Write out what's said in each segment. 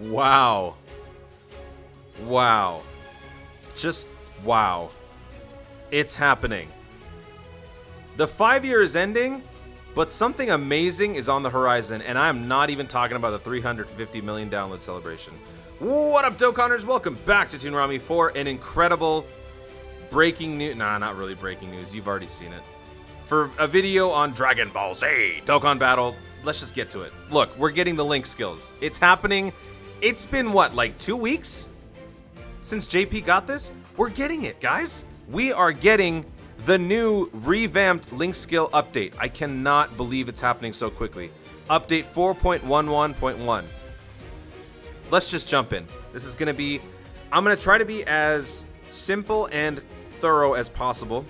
Wow. Wow. Just wow. It's happening. The 5-year is ending, but something amazing is on the horizon, and I'm not even talking about the 350 million download celebration. What up, Dokkaners? Welcome back to Toonami for an incredible breaking news. Nah, not really breaking news. You've already seen it. For a video on Dragon Ball Z Dokkan Battle, let's just get to it. Look, we're getting the link skills. It's happening. It's been, what, like 2 weeks since JP got this? We're getting it, guys. We are getting the new revamped link skill update. I cannot believe it's happening so quickly. Update 4.11.1. Let's just jump in. This is going to be, I'm going to try to be as simple and thorough as possible.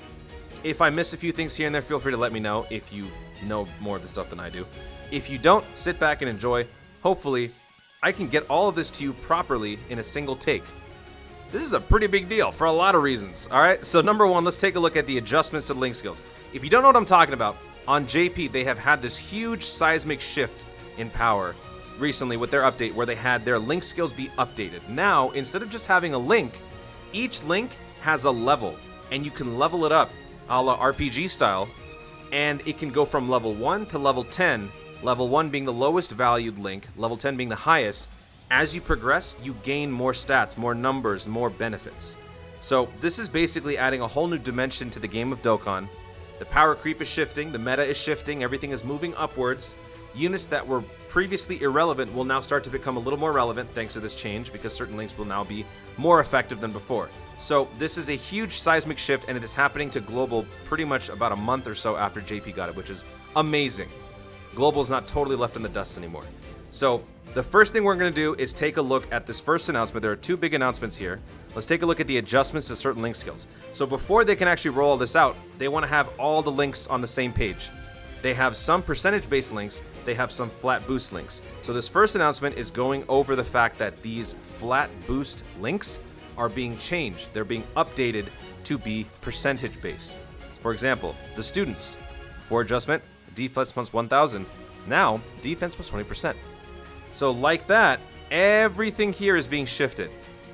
If I miss a few things here and there, feel free to let me know if you know more of the stuff than I do. If you don't, sit back and enjoy. Hopefully, I can get all of this to you properly in a single take. This is a pretty big deal for a lot of reasons, all right? So number one, let's take a look at the adjustments to link skills. If you don't know what I'm talking about, on JP, they have had this huge seismic shift in power recently with their update where they had their link skills be updated. Now, instead of just having a link, each link has a level, and you can level it up a la RPG style, and it can go from level 1 to level 10, level 1 being the lowest valued link, level 10 being the highest. As you progress, you gain more stats, more numbers, more benefits. So this is basically adding a whole new dimension to the game of Dokkan. The power creep is shifting, the meta is shifting, everything is moving upwards. Units that were previously irrelevant will now start to become a little more relevant thanks to this change, because certain links will now be more effective than before. So this is a huge seismic shift, and it is happening to Global pretty much about a month or so after JP got it, which is amazing. Global is not totally left in the dust anymore. So the first thing we're going to do is take a look at this first announcement. There are two big announcements here. Let's take a look at the adjustments to certain link skills. So before they can actually roll all this out, they want to have all the links on the same page. They have some percentage-based links. They have some flat boost links. So this first announcement is going over the fact that these flat boost links are being changed. They're being updated to be percentage-based. For example, the students. Before adjustment, defense plus 1,000. Now, defense plus 20%. So like that, everything here is being shifted.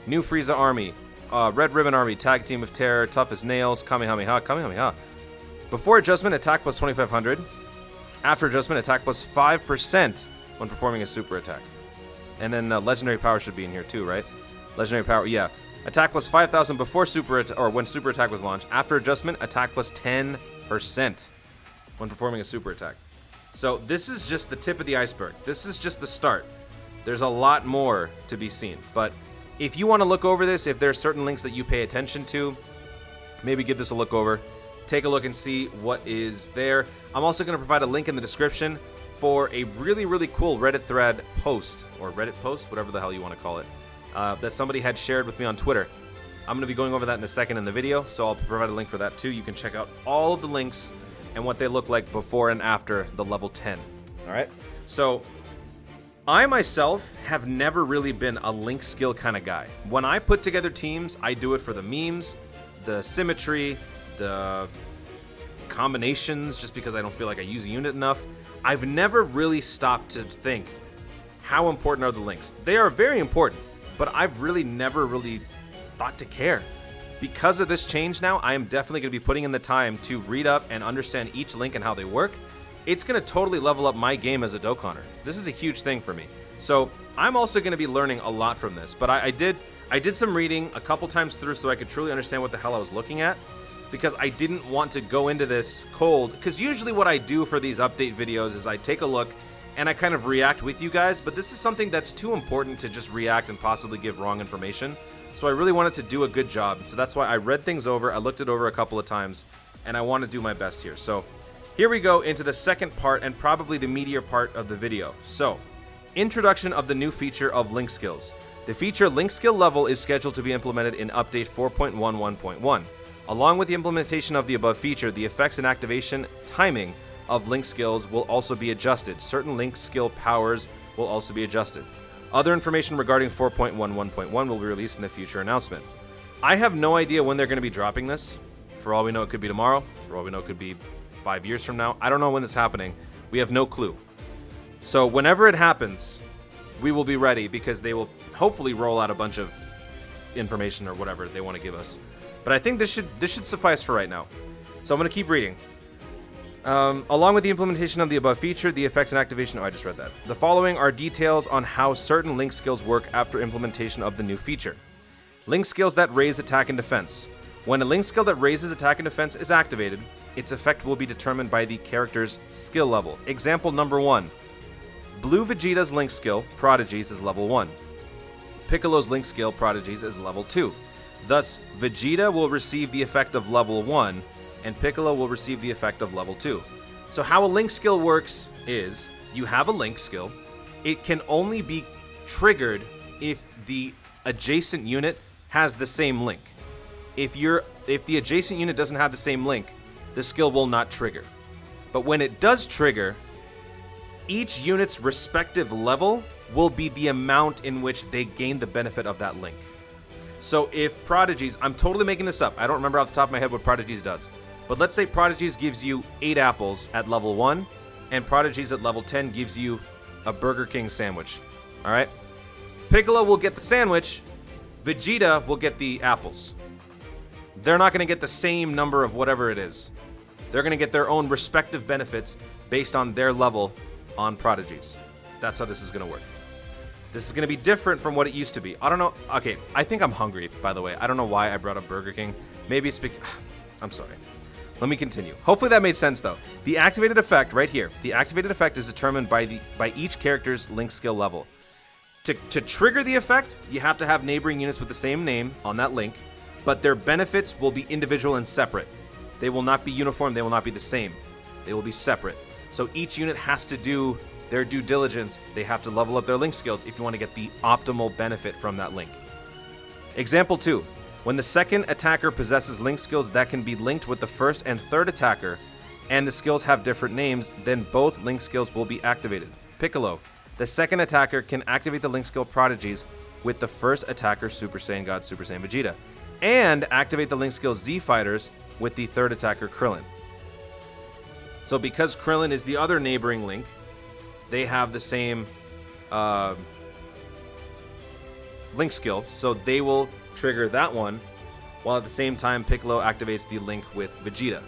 New Frieza Army, Red Ribbon Army, Tag Team of Terror, Tough as Nails, Kamehameha, Kamehameha. Before adjustment, attack plus 2,500. After adjustment, attack plus 5% when performing a super attack. And then legendary power should be in here too, right? Legendary power, yeah. Attack plus 5,000 before or when super attack was launched. After adjustment, attack plus 10% when performing a super attack. So this is just the tip of the iceberg. This is just the start. There's a lot more to be seen. But if you want to look over this, if there are certain links that you pay attention to, maybe give this a look over. Take a look and see what is there. I'm also going to provide a link in the description for a really, really cool Reddit thread post, or Reddit post, whatever the hell you want to call it, that somebody had shared with me on Twitter. I'm going to be going over that in a second in the video, so I'll provide a link for that too. You can check out all of the links and what they look like before and after the level 10. All right? So I myself have never really been a link skill kind of guy. When I put together teams, I do it for the memes, the symmetry, the combinations, just because I don't feel like I use a unit enough. I've never really stopped to think, how important are the links? They are very important, but I've really never really thought to care. Because of this change now, I am definitely going to be putting in the time to read up and understand each link and how they work. It's going to totally level up my game as a Dokkaner. This is a huge thing for me. So I'm also going to be learning a lot from this. But I did some reading a couple times through so I could truly understand what the hell I was looking at, because I didn't want to go into this cold. Because usually what I do for these update videos is I take a look and I kind of react with you guys. But this is something that's too important to just react and possibly give wrong information. So I really wanted to do a good job. So that's why I read things over, I looked it over a couple of times, and I want to do my best here. So here we go into the second part and probably the meatier part of the video. So, introduction of the new feature of link skills. The feature link skill level is scheduled to be implemented in update 4.11.1. Along with the implementation of the above feature, the effects and activation timing of link skills will also be adjusted. Certain link skill powers will also be adjusted. Other information regarding 4.11.1 will be released in a future announcement. I have no idea when they're going to be dropping this. For all we know, it could be tomorrow. For all we know, it could be 5 years from now. I don't know when it's happening. We have no clue. So whenever it happens, we will be ready because they will hopefully roll out a bunch of information or whatever they want to give us. But I think this should suffice for right now. So I'm going to keep reading. Along with the implementation of the above feature, the effects and activation... Oh, I just read that. The following are details on how certain link skills work after implementation of the new feature. Link skills that raise attack and defense. When a link skill that raises attack and defense is activated, its effect will be determined by the character's skill level. Example number 1. Blue Vegeta's link skill, Prodigies, is level 1. Piccolo's link skill, Prodigies, is level 2. Thus, Vegeta will receive the effect of level 1, and Piccolo will receive the effect of level 2. So how a link skill works is, you have a link skill, it can only be triggered if the adjacent unit has the same link. If the adjacent unit doesn't have the same link, the skill will not trigger. But when it does trigger, each unit's respective level will be the amount in which they gain the benefit of that link. So if Prodigies, I'm totally making this up, I don't remember off the top of my head what Prodigies does, but let's say Prodigies gives you 8 apples at level 1, and Prodigies at level 10 gives you a Burger King sandwich. Alright? Piccolo will get the sandwich, Vegeta will get the apples. They're not going to get the same number of whatever it is. They're going to get their own respective benefits based on their level on Prodigies. That's how this is going to work. This is going to be different from what it used to be. I don't know. Okay, I think I'm hungry, by the way. I don't know why I brought up Burger King. Maybe it's because... I'm sorry. Let me continue. Hopefully that made sense, though. The activated effect, right here, the activated effect is determined by each character's link skill level. To trigger the effect, you have to have neighboring units with the same name on that link, but their benefits will be individual and separate. They will not be uniform. They will not be the same. They will be separate. So each unit has to do their due diligence. They have to level up their link skills if you want to get the optimal benefit from that link. Example 2. When the second attacker possesses link skills that can be linked with the first and third attacker, and the skills have different names, then both link skills will be activated. Piccolo. The second attacker can activate the link skill Prodigies with the first attacker Super Saiyan God, Super Saiyan Vegeta, and activate the link skill Z Fighters with the third attacker Krillin. So because Krillin is the other neighboring link, they have the same link skill, so they will trigger that one, while at the same time Piccolo activates the link with Vegeta.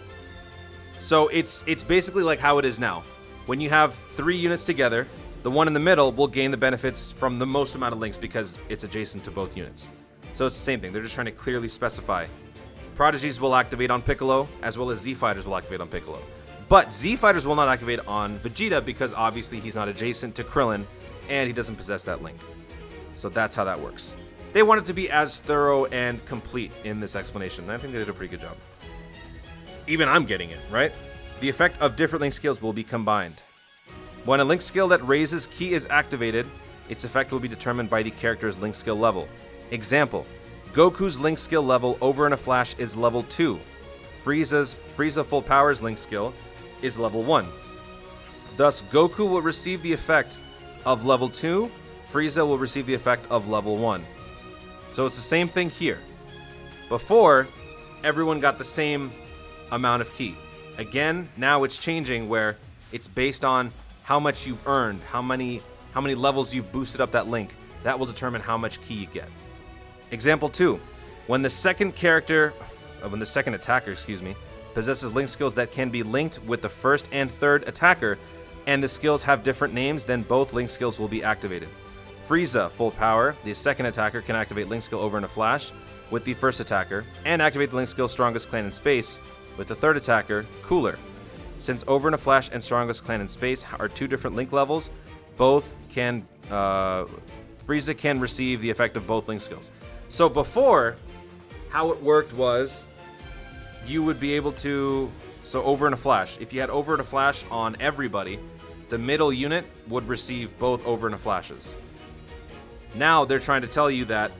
So it's basically like how it is now. When you have 3 units together, the one in the middle will gain the benefits from the most amount of links because it's adjacent to both units. So it's the same thing. They're just trying to clearly specify. Prodigies will activate on Piccolo, as well as Z Fighters will activate on Piccolo. But Z Fighters will not activate on Vegeta because obviously he's not adjacent to Krillin and he doesn't possess that link. So that's how that works. They wanted to be as thorough and complete in this explanation, and I think they did a pretty good job. Even I'm getting it, right? The effect of different link skills will be combined. When a link skill that raises ki is activated, its effect will be determined by the character's link skill level. Example, Goku's link skill level over in a flash is level 2. Frieza Full Power's link skill is level 1. Thus, Goku will receive the effect of level 2, Frieza will receive the effect of level 1. So it's the same thing here. Before, everyone got the same amount of ki. Again, now it's changing where it's based on how much you've earned, how many levels you've boosted up that link. That will determine how much ki you get. Example 2. When the second attacker, possesses link skills that can be linked with the first and third attacker, and the skills have different names, then both link skills will be activated. Frieza Full Power, the second attacker, can activate link skill over in a flash with the first attacker, and activate the link skill Strongest Clan in Space with the third attacker, Cooler. Since Over in a Flash and Strongest Clan in Space are 2 different link levels, Frieza can receive the effect of both link skills. So before, how it worked was you would be able to... So Over in a Flash. If you had Over in a Flash on everybody, the middle unit would receive both Over in a Flashes. Now they're trying to tell you that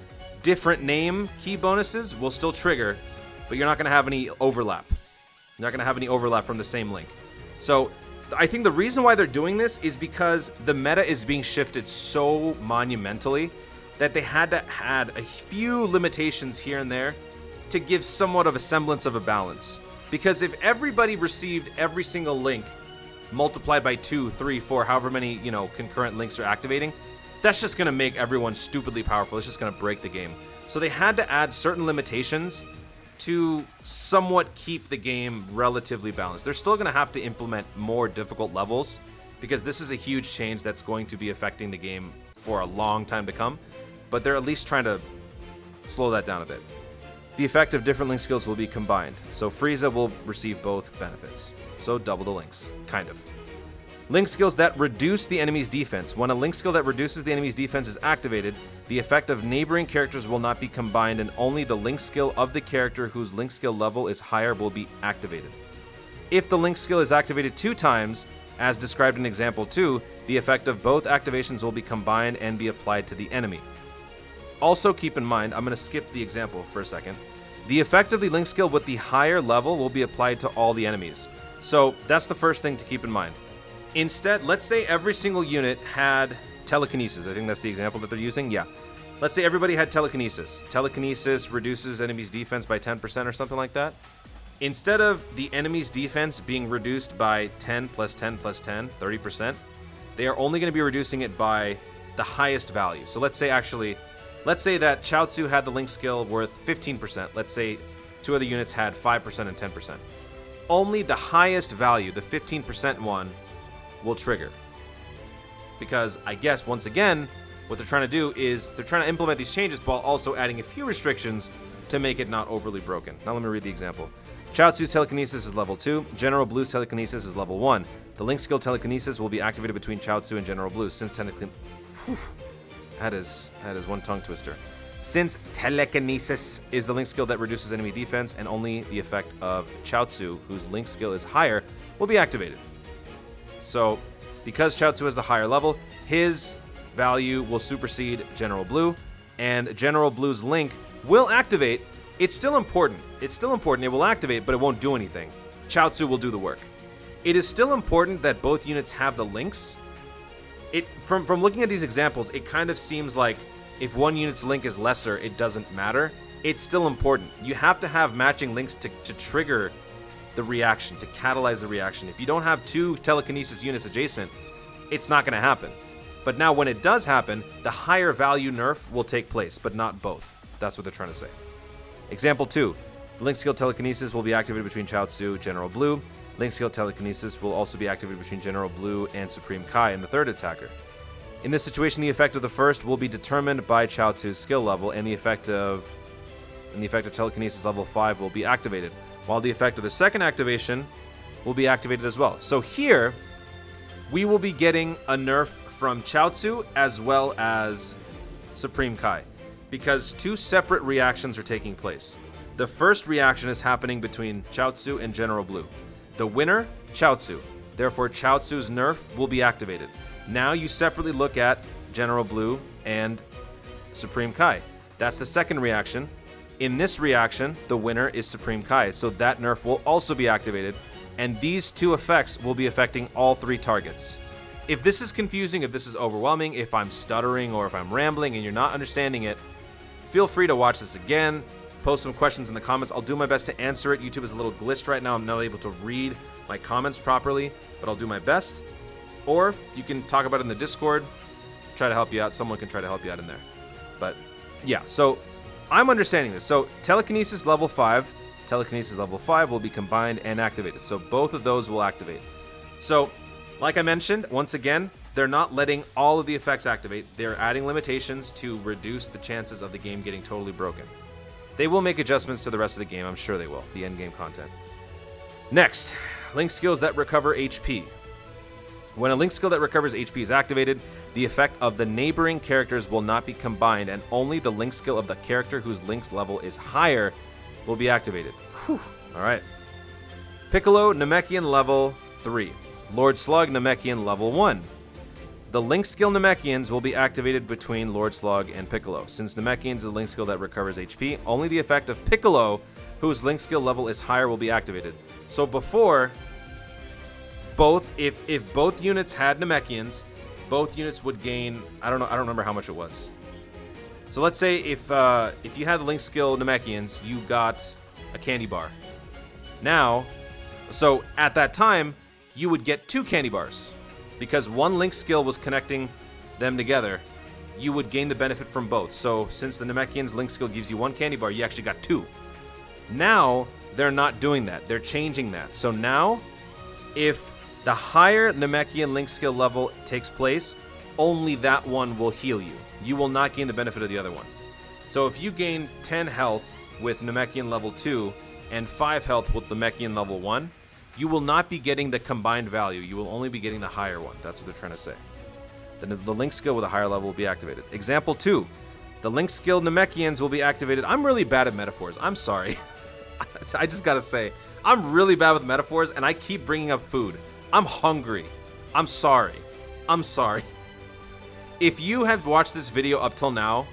different name key bonuses will still trigger, but you're not going to have any overlap. You're not going to have any overlap from the same link. So I think the reason why they're doing this is because the meta is being shifted so monumentally that they had to add a few limitations here and there to give somewhat of a semblance of a balance. Because if everybody received every single link multiplied by 2, 3, 4, however many, concurrent links are activating, that's just going to make everyone stupidly powerful. It's just going to break the game. So they had to add certain limitations to somewhat keep the game relatively balanced. They're still going to have to implement more difficult levels because this is a huge change that's going to be affecting the game for a long time to come, but they're at least trying to slow that down a bit. The effect of different link skills will be combined, so Frieza will receive both benefits. So double the links, kind of. Link skills that reduce the enemy's defense. When a link skill that reduces the enemy's defense is activated, the effect of neighboring characters will not be combined, and only the link skill of the character whose link skill level is higher will be activated. If the link skill is activated 2 times, as described in example 2, the effect of both activations will be combined and be applied to the enemy. Also keep in mind, I'm going to skip the example for a second. The effect of the link skill with the higher level will be applied to all the enemies. So that's the first thing to keep in mind. Instead, let's say every single unit had telekinesis. I think that's the example that they're using. Yeah. Let's say everybody had telekinesis. Telekinesis reduces enemy's defense by 10% or something like that. Instead of the enemy's defense being reduced by 10 plus 10 plus 10, 30%, they are only going to be reducing it by the highest value. So let's say that Chiaotzu had the link skill worth 15%. Let's say 2 other units had 5% and 10%. Only the highest value, the 15% one, will trigger. Because I guess, once again, what they're trying to do is they're trying to implement these changes while also adding a few restrictions to make it not overly broken. Now let me read the example. Chiaotzu's telekinesis is level 2. General Blue's telekinesis is level 1. The link skill telekinesis will be activated between Chiaotzu and General Blue. Since that is one tongue twister. Since telekinesis is the link skill that reduces enemy defense, and only the effect of Chiaotzu, whose link skill is higher, will be activated. So, because Chiaotzu has the higher level, his value will supersede General Blue, and General Blue's link will activate. It's still important. It will activate, but it won't do anything. Chiaotzu will do the work. It is still important that both units have the links. From looking at these examples, it kind of seems like if one unit's link is lesser, it doesn't matter. It's still important. You have to have matching links to trigger the reaction, to catalyze the reaction. If you don't have 2 telekinesis units adjacent, it's not going to happen. But now when it does happen, the higher value nerf will take place, but not both. That's what they're trying to say. Example 2. The link skill telekinesis will be activated between Chiaotzu and General Blue. Link skill telekinesis will also be activated between General Blue and Supreme Kai and the third attacker. In this situation, the effect of the first will be determined by Chiaotzu's skill level, and the effect of telekinesis level 5 will be activated, while the effect of the second activation will be activated as well. So here, we will be getting a nerf from Chiaotzu as well as Supreme Kai, because 2 separate reactions are taking place. The first reaction is happening between Chiaotzu and General Blue. The winner, Chiaotzu. Therefore, Chiaotzu's nerf will be activated. Now you separately look at General Blue and Supreme Kai. That's the second reaction. In this reaction, the winner is Supreme Kai, so that nerf will also be activated, and these 2 effects will be affecting all 3 targets. If this is confusing, if this is overwhelming, if I'm stuttering or if I'm rambling and you're not understanding it, feel free to watch this again. Post some questions in the comments. I'll do my best to answer it. YouTube is a little glitched right now. I'm not able to read my comments properly, but I'll do my best. Or you can talk about it in the Discord. Try to help you out. Someone can try to help you out in there. But yeah, so I'm understanding this. So telekinesis level 5 will be combined and activated. So both of those will activate. So like I mentioned, once again, they're not letting all of the effects activate. They're adding limitations to reduce the chances of the game getting totally broken. They will make adjustments to the rest of the game. I'm sure they will. The end game content. Next, link skills that recover HP. When a link skill that recovers HP is activated, the effect of the neighboring characters will not be combined, and only the link skill of the character whose link's level is higher will be activated. Whew. All right. Piccolo, Namekian level 3. Lord Slug, Namekian level 1. The link skill Namekians will be activated between Lord Slug and Piccolo. Since Namekians is a link skill that recovers HP, only the effect of Piccolo, whose link skill level is higher, will be activated. So before, if both units had Namekians, both units would gain, I don't remember how much it was. So let's say if you had the link skill Namekians, you got a candy bar. Now, so at that time, you would get 2 candy bars, because one link skill was connecting them together, you would gain the benefit from both. So since the Namekian's link skill gives you 1 candy bar, you actually got 2. Now, they're not doing that. They're changing that. So now, if the higher Namekian link skill level takes place, only that one will heal you. You will not gain the benefit of the other one. So if you gain 10 health with Namekian level 2 and 5 health with Namekian level 1, you will not be getting the combined value. You will only be getting the higher one. That's what they're trying to say. The link skill with a higher level will be activated. Example 2. The link skill Namekians will be activated. I'm really bad at metaphors. I'm sorry. I just gotta say, I'm really bad with metaphors, and I keep bringing up food. I'm hungry. I'm sorry. I'm sorry. If you have watched this video up till now,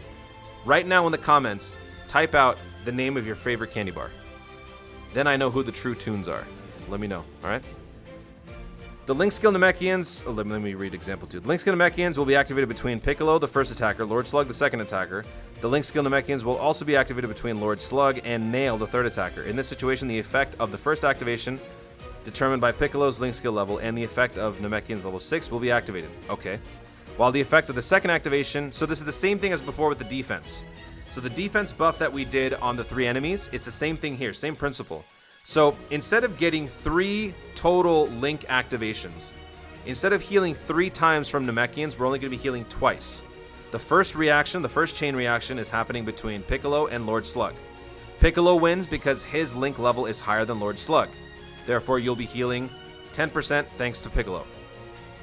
right now in the comments, type out the name of your favorite candy bar. Then I know who the true tunes are. Let me know, alright? The link skill Namekians, let me read example 2. The link skill Namekians will be activated between Piccolo, the first attacker, Lord Slug, the second attacker. The link skill Namekians will also be activated between Lord Slug and Nail, the third attacker. In this situation, the effect of the first activation, determined by Piccolo's link skill level, and the effect of Namekian's level 6 will be activated. Okay. While the effect of the second activation, so this is the same thing as before with the defense. So the defense buff that we did on the 3 enemies, it's the same thing here, same principle. So instead of getting 3 total link activations, instead of healing 3 times from Namekians, we're only going to be healing twice. The first reaction, the first chain reaction, is happening between Piccolo and Lord Slug. Piccolo wins because his link level is higher than Lord Slug. Therefore, you'll be healing 10% thanks to Piccolo.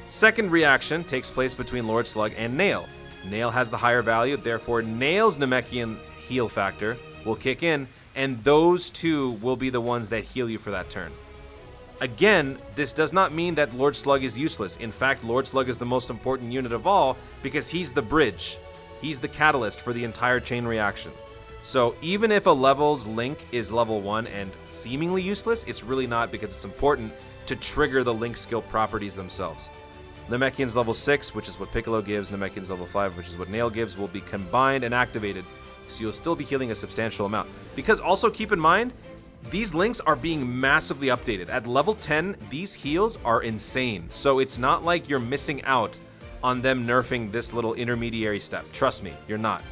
Second reaction takes place between Lord Slug and Nail. Nail has the higher value, therefore Nail's Namekian heal factor will kick in, and those two will be the ones that heal you for that turn. Again, this does not mean that Lord Slug is useless. In fact, Lord Slug is the most important unit of all because he's the bridge. He's the catalyst for the entire chain reaction. So even if a level's link is level 1 and seemingly useless, it's really not because it's important to trigger the link skill properties themselves. Namekian's level 6, which is what Piccolo gives, Namekian's level 5, which is what Nail gives, will be combined and activated. So you'll still be healing a substantial amount. Because also keep in mind, these links are being massively updated. At level 10, these heals are insane. So it's not like you're missing out on them nerfing this little intermediary step. Trust me, you're not.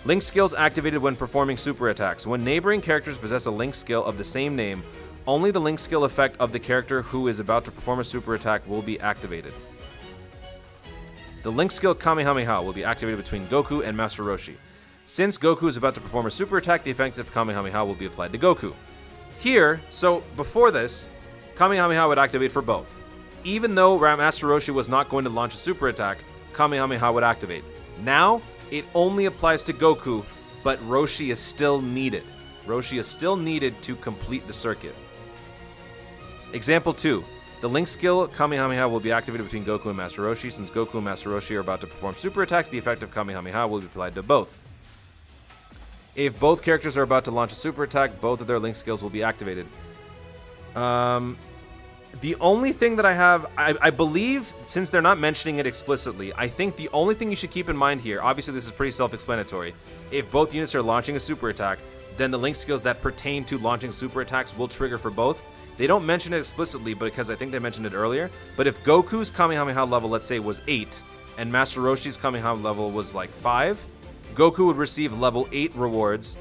Link skills activated when performing super attacks. When neighboring characters possess a link skill of the same name, only the link skill effect of the character who is about to perform a super attack will be activated. The link skill Kamehameha will be activated between Goku and Master Roshi. Since Goku is about to perform a super attack, the effect of Kamehameha will be applied to Goku. Here, so before this, Kamehameha would activate for both. Even though Master Roshi was not going to launch a super attack, Kamehameha would activate. Now, it only applies to Goku, but Roshi is still needed. Roshi is still needed to complete the circuit. Example 2. The link skill Kamehameha will be activated between Goku and Master Roshi. Since Goku and Master Roshi are about to perform super attacks, the effect of Kamehameha will be applied to both. If both characters are about to launch a super attack, both of their link skills will be activated. The only thing that I have, I believe, since they're not mentioning it explicitly, I think the only thing you should keep in mind here, obviously this is pretty self-explanatory, if both units are launching a super attack, then the link skills that pertain to launching super attacks will trigger for both. They don't mention it explicitly because I think they mentioned it earlier, but if Goku's Kamehameha level, let's say, was 8, and Master Roshi's Kamehameha level was like 5, Goku would receive level 8 rewards,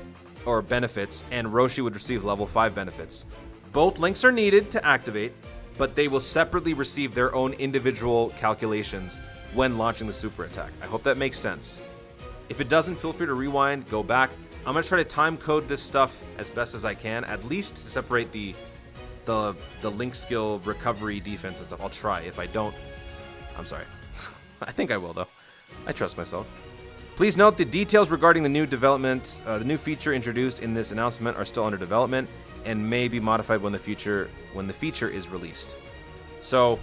or benefits, and Roshi would receive level 5 benefits. Both links are needed to activate, but they will separately receive their own individual calculations when launching the super attack. I hope that makes sense. If it doesn't, feel free to rewind, go back. I'm going to try to time code this stuff as best as I can, at least to separate the link skill recovery defense and stuff. I'll try. If I don't, I'm sorry. I think I will, though. I trust myself. Please note the details regarding the new development, the new feature introduced in this announcement are still under development and may be modified when the feature is released. So,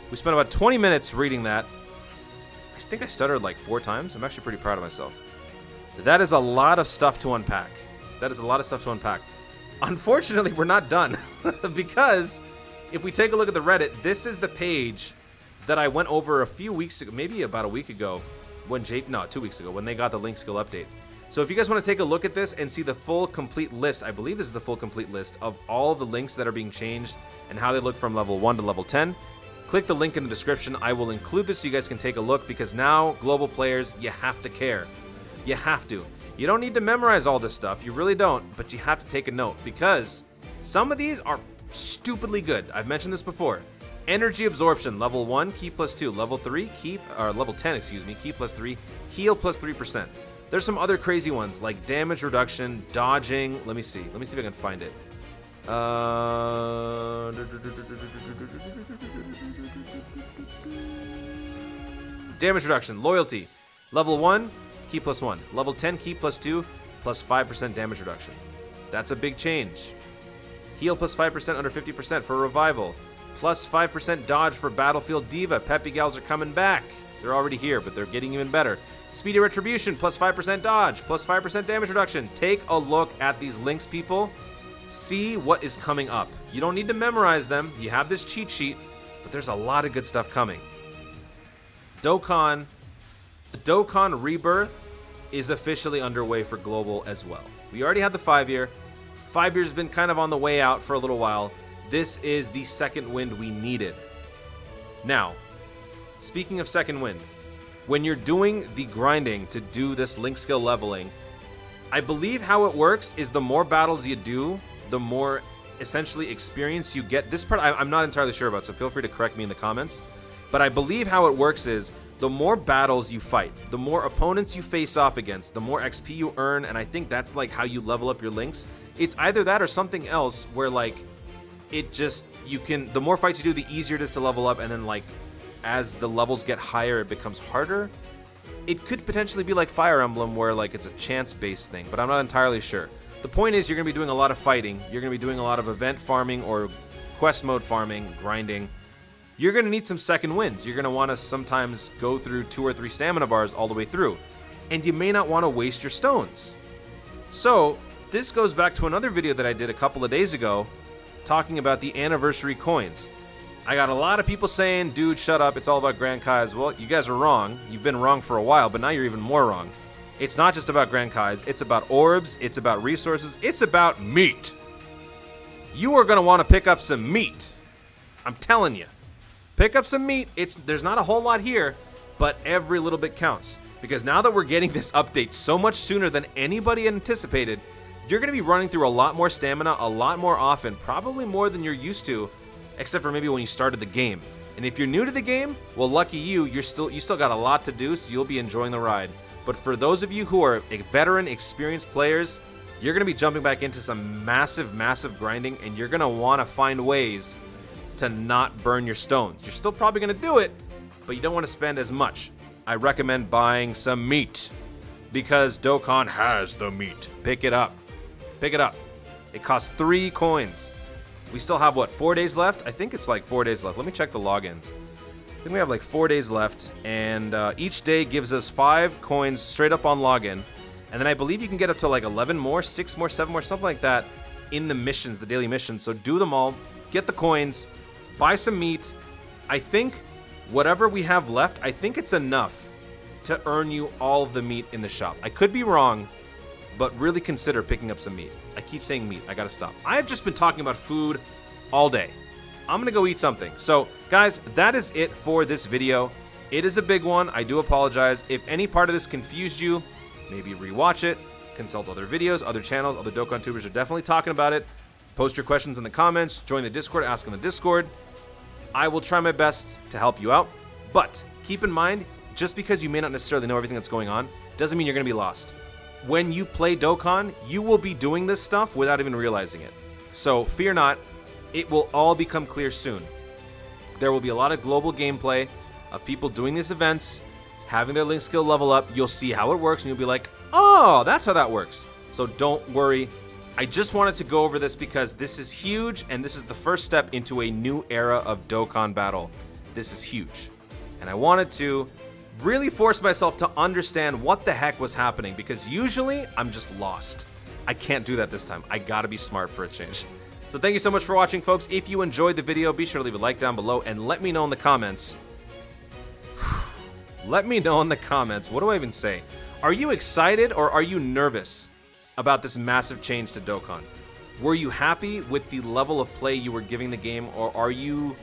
we spent about 20 minutes reading that. I think I stuttered like 4 times. I'm actually pretty proud of myself. That is a lot of stuff to unpack. Unfortunately, we're not done because if we take a look at the Reddit, this is the page that I went over a few weeks ago, maybe about a week ago, 2 weeks ago, when they got the link skill update. So if you guys want to take a look at this and see the full complete list, I believe this is the full complete list of all of the links that are being changed and how they look from level 1 to level 10, click the link in the description. I will include this so you guys can take a look, because now, global players, you have to care. You have to. You don't need to memorize all this stuff. You really don't, but you have to take a note, because some of these are stupidly good. I've mentioned this before. Energy absorption, level 1, ki plus 2. Level 3, level 10, excuse me, ki plus 3, heal plus 3%. There's some other crazy ones, like damage reduction, dodging. Let me see if I can find it. Damage reduction, loyalty. Level 1, ki plus 1. Level 10, ki plus 2, plus 5% damage reduction. That's a big change. Heal plus 5% under 50% for revival. Plus 5% dodge for Battlefield Diva. Peppy Gals are coming back. They're already here, but they're getting even better. Speedy Retribution, plus 5% dodge, plus 5% damage reduction. Take a look at these links, people. See what is coming up. You don't need to memorize them. You have this cheat sheet, but there's a lot of good stuff coming. Dokkan Rebirth is officially underway for global as well. We already had the 5-year. 5 years has been kind of on the way out for a little while. This is the second wind we needed. Now, speaking of second wind, when you're doing the grinding to do this link skill leveling, I believe how it works is the more battles you do, the more essentially experience you get. This part I'm not entirely sure about, so feel free to correct me in the comments. But I believe how it works is the more battles you fight, the more opponents you face off against, the more XP you earn, and I think that's like how you level up your links. It's either that or something else where like it just, the more fights you do, the easier it is to level up, and then like as the levels get higher, it becomes harder. It could potentially be like Fire Emblem where like it's a chance-based thing, but I'm not entirely sure. The point is you're going to be doing a lot of fighting. You're going to be doing a lot of event farming or quest mode farming, grinding. You're going to need some second wins. You're going to want to sometimes go through 2 or 3 stamina bars all the way through. And you may not want to waste your stones. So this goes back to another video that I did a couple of days ago talking about the anniversary coins. I got a lot of people saying, dude, shut up, it's all about Grand Kais. Well, you guys are wrong. You've been wrong for a while, but now you're even more wrong. It's not just about Grand Kais, it's about orbs, it's about resources, it's about meat. You are going to want to pick up some meat. I'm telling you. Pick up some meat. There's not a whole lot here, but every little bit counts. Because now that we're getting this update so much sooner than anybody anticipated, you're going to be running through a lot more stamina, a lot more often, probably more than you're used to, except for maybe when you started the game. And if you're new to the game, well, lucky you, you still got a lot to do, so you'll be enjoying the ride. But for those of you who are veteran, experienced players, you're going to be jumping back into some massive, massive grinding, and you're going to want to find ways to not burn your stones. You're still probably going to do it, but you don't want to spend as much. I recommend buying some meat, because Dokkan has the meat. Pick it up. Pick it up. It costs 3 coins. We still have, what, 4 days left? I think it's like 4 days left. Let me check the logins. I think we have like 4 days left, and each day gives us 5 coins straight up on login. And then I believe you can get up to like 11 more, 6 more, 7 more, something like that in the missions, the daily missions. So do them all, get the coins, buy some meat. I think whatever we have left, I think it's enough to earn you all of the meat in the shop. I could be wrong, but really consider picking up some meat. I keep saying meat. I gotta stop. I've just been talking about food all day. I'm gonna go eat something. So, guys, that is it for this video. It is a big one. I do apologize. If any part of this confused you, maybe rewatch it, consult other videos, other channels, other Dokkan tubers are definitely talking about it. Post your questions in the comments, join the Discord, ask in the Discord. I will try my best to help you out. But keep in mind, just because you may not necessarily know everything that's going on, doesn't mean you're gonna be lost. When you play Dokkan, you will be doing this stuff without even realizing it. So fear not, it will all become clear soon. There will be a lot of global gameplay of people doing these events, having their link skill level up. You'll see how it works and you'll be like, oh, that's how that works. So don't worry. I just wanted to go over this because this is huge, and this is the first step into a new era of Dokkan battle. This is huge. And I wanted to really force myself to understand what the heck was happening, because usually I'm just lost. I can't do that this time. I gotta be smart for a change. So thank you so much for watching, folks. If you enjoyed the video, be sure to leave a like down below and let me know in the comments. Let me know in the comments. What do I even say? Are you excited or are you nervous about this massive change to Dokkan? Were you happy with the level of play you were giving the game, or are you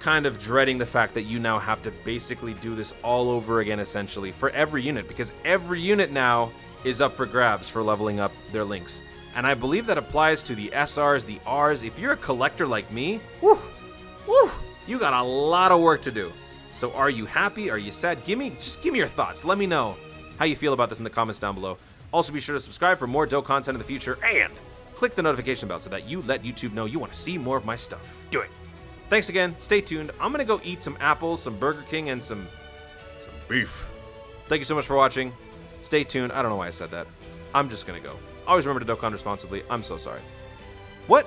kind of dreading the fact that you now have to basically do this all over again, essentially, for every unit, because every unit now is up for grabs for leveling up their links. And I believe that applies to the SRs, the Rs. If you're a collector like me, you got a lot of work to do. So are you happy? Are you sad? Just give me your thoughts. Let me know how you feel about this in the comments down below. Also, be sure to subscribe for more dope content in the future, and click the notification bell so that you let YouTube know you want to see more of my stuff. Do it. Thanks again. Stay tuned. I'm going to go eat some apples, some Burger King, and some beef. Thank you so much for watching. Stay tuned. I don't know why I said that. I'm just going to go. Always remember to Dokkan responsibly. I'm so sorry. What?